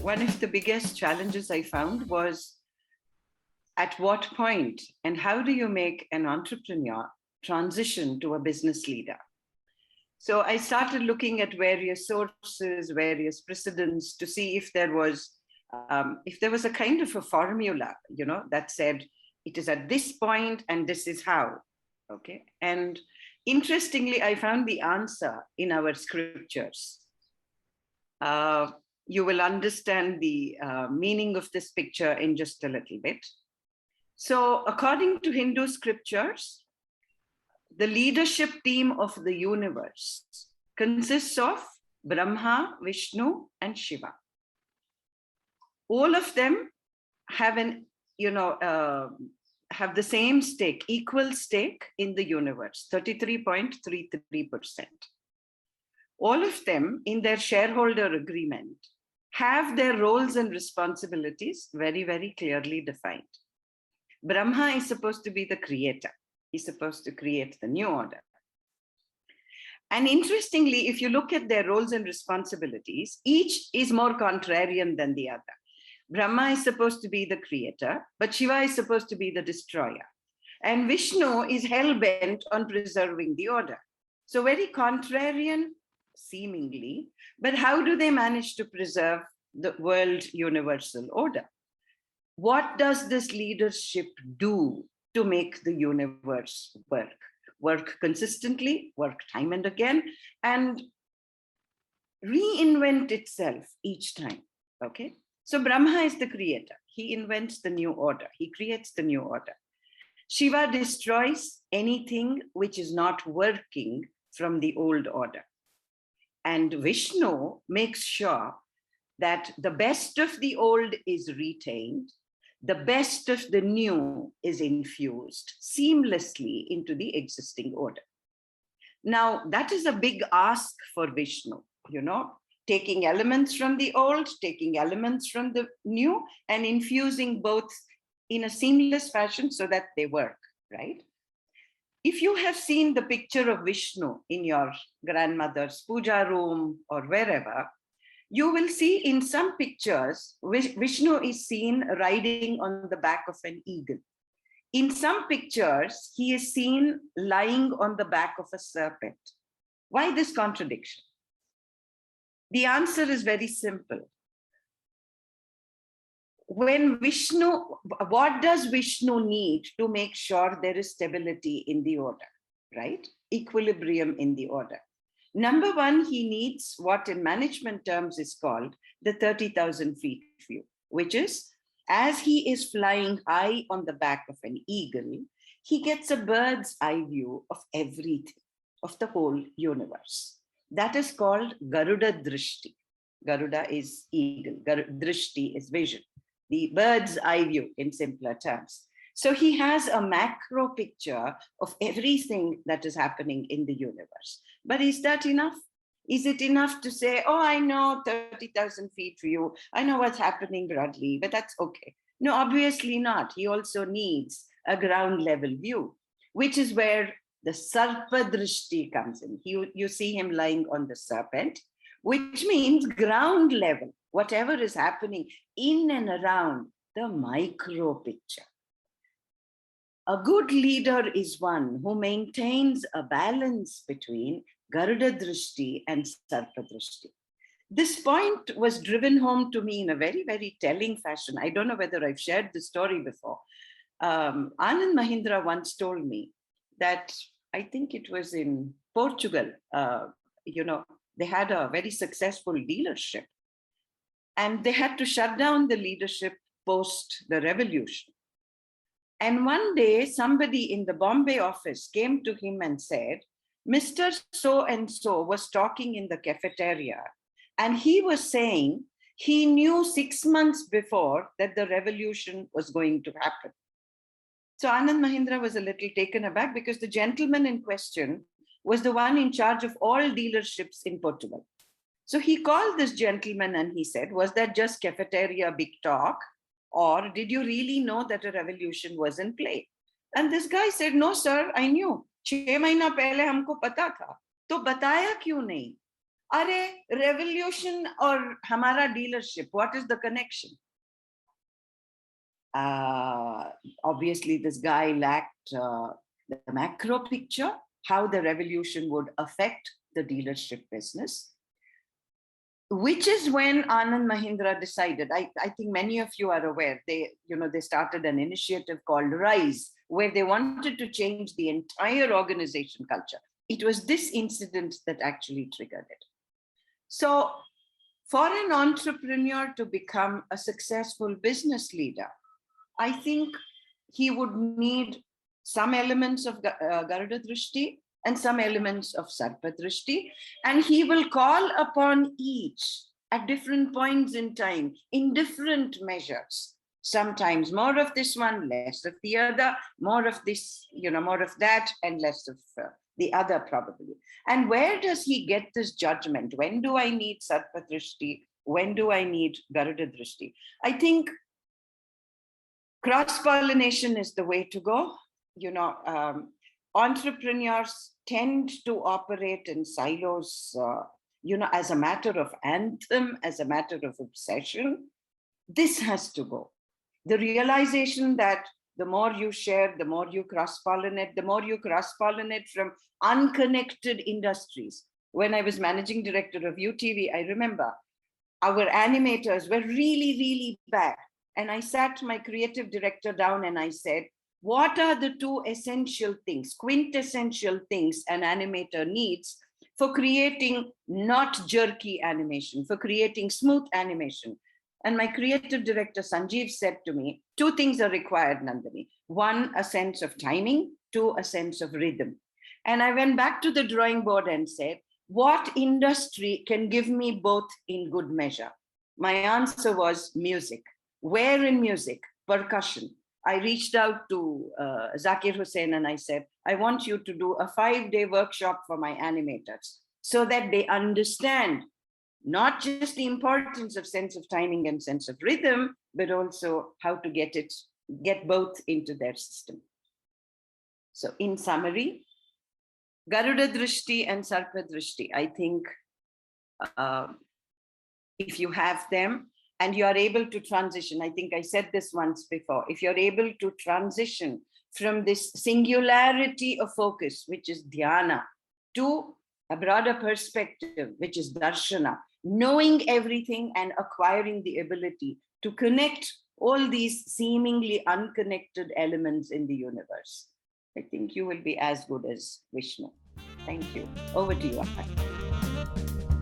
one of the biggest challenges I found was at what point and how do you make an entrepreneur transition to a business leader? So I started looking at various sources, various precedents to see if there was a kind of a formula, that said it is at this point and this is how. Okay. And interestingly, I found the answer in our scriptures. You will understand the meaning of this picture in just a little bit. So according to Hindu scriptures, the leadership team of the universe consists of Brahma, Vishnu, and Shiva. All of them have have the same stake, equal stake in the universe, 33.33%. All of them in their shareholder agreement have their roles and responsibilities very, very clearly defined. Brahma is supposed to be the creator. He's supposed to create the new order. And interestingly, if you look at their roles and responsibilities, each is more contrarian than the other. Brahma is supposed to be the creator, but Shiva is supposed to be the destroyer. And Vishnu is hell-bent on preserving the order. So very contrarian, seemingly, but how do they manage to preserve the world universal order? What does this leadership do to make the universe work? Work consistently, work time and again, and reinvent itself each time, okay? So Brahma is the creator. He invents the new order. He creates the new order. Shiva destroys anything which is not working from the old order. And Vishnu makes sure that the best of the old is retained, the best of the new is infused seamlessly into the existing order. Now, that is a big ask for Vishnu, taking elements from the old, taking elements from the new, and infusing both in a seamless fashion so that they work, right? If you have seen the picture of Vishnu in your grandmother's puja room or wherever, you will see in some pictures, Vishnu is seen riding on the back of an eagle. In some pictures, he is seen lying on the back of a serpent. Why this contradiction? The answer is very simple. What does Vishnu need to make sure there is stability in the order, right? Equilibrium in the order. Number one, he needs what in management terms is called the 30,000 feet view, which is as he is flying high on the back of an eagle, he gets a bird's eye view of everything, of the whole universe. That is called Garuda Drishti. Garuda is eagle, Drishti is vision, the bird's eye view in simpler terms. So he has a macro picture of everything that is happening in the universe. But is that enough? Is it enough to say, oh, I know 30,000 feet view, I know what's happening broadly, but that's okay? No, obviously not. He also needs a ground level view, which is where the Serp Drishti comes in. You see him lying on the serpent, which means ground level, whatever is happening in and around the micro picture. A good leader is one who maintains a balance between Garuda Drishti and Serp Drishti. This point was driven home to me in a very, very telling fashion. I don't know whether I've shared this story before. Anand Mahindra once told me that, I think it was in Portugal, they had a very successful dealership and they had to shut down the leadership post the revolution. And one day, somebody in the Bombay office came to him and said, Mr. So-and-so was talking in the cafeteria, and he was saying he knew 6 months before that the revolution was going to happen. So Anand Mahindra was a little taken aback because the gentleman in question was the one in charge of all dealerships in Portugal. So he called this gentleman and he said, was that just cafeteria big talk? Or did you really know that a revolution was in play? And this guy said, no, sir, I knew. 6 महीना पहले हमको पता था. तो बताया क्यों नहीं? Are revolution or hamara dealership? What is the connection? Obviously, this guy lacked the macro picture, how the revolution would affect the dealership business, which is when Anand Mahindra decided. I think many of you are aware, they started an initiative called Rise, where they wanted to change the entire organization culture. It was this incident that actually triggered it. So for an entrepreneur to become a successful business leader, I think he would need some elements of Garuda Drishti and some elements of Serp Drishti, and he will call upon each at different points in time, in different measures. Sometimes more of this one, less of the other, more of this, more of that, and less of the other probably. And where does he get this judgment? When do I need Serp Drishti? When do I need Garuda Drishti? I think cross-pollination is the way to go. Entrepreneurs tend to operate in silos, as a matter of anthem, as a matter of obsession. This has to go. The realization that the more you share, the more you cross-pollinate from unconnected industries. When I was managing director of UTV, I remember our animators were really, really bad. And I sat my creative director down and I said, what are the two essential things, quintessential things an animator needs for creating not jerky animation, for creating smooth animation? And my creative director, Sanjeev, said to me, two things are required, Nandini. One, a sense of timing. Two, a sense of rhythm. And I went back to the drawing board and said, what industry can give me both in good measure? My answer was music. Where in music? Percussion. I reached out to Zakir Hussain and I said, I want you to do a 5-day workshop for my animators so that they understand not just the importance of sense of timing and sense of rhythm, but also how to get both into their system. So in summary, Garuda Drishti and Serp Drishti, I think if you have them and you are able to transition, I think I said this once before, if you're able to transition from this singularity of focus, which is dhyana, to a broader perspective, which is darshana, knowing everything and acquiring the ability to connect all these seemingly unconnected elements in the universe, I think you will be as good as Vishnu. Thank you. Over to you, Akai.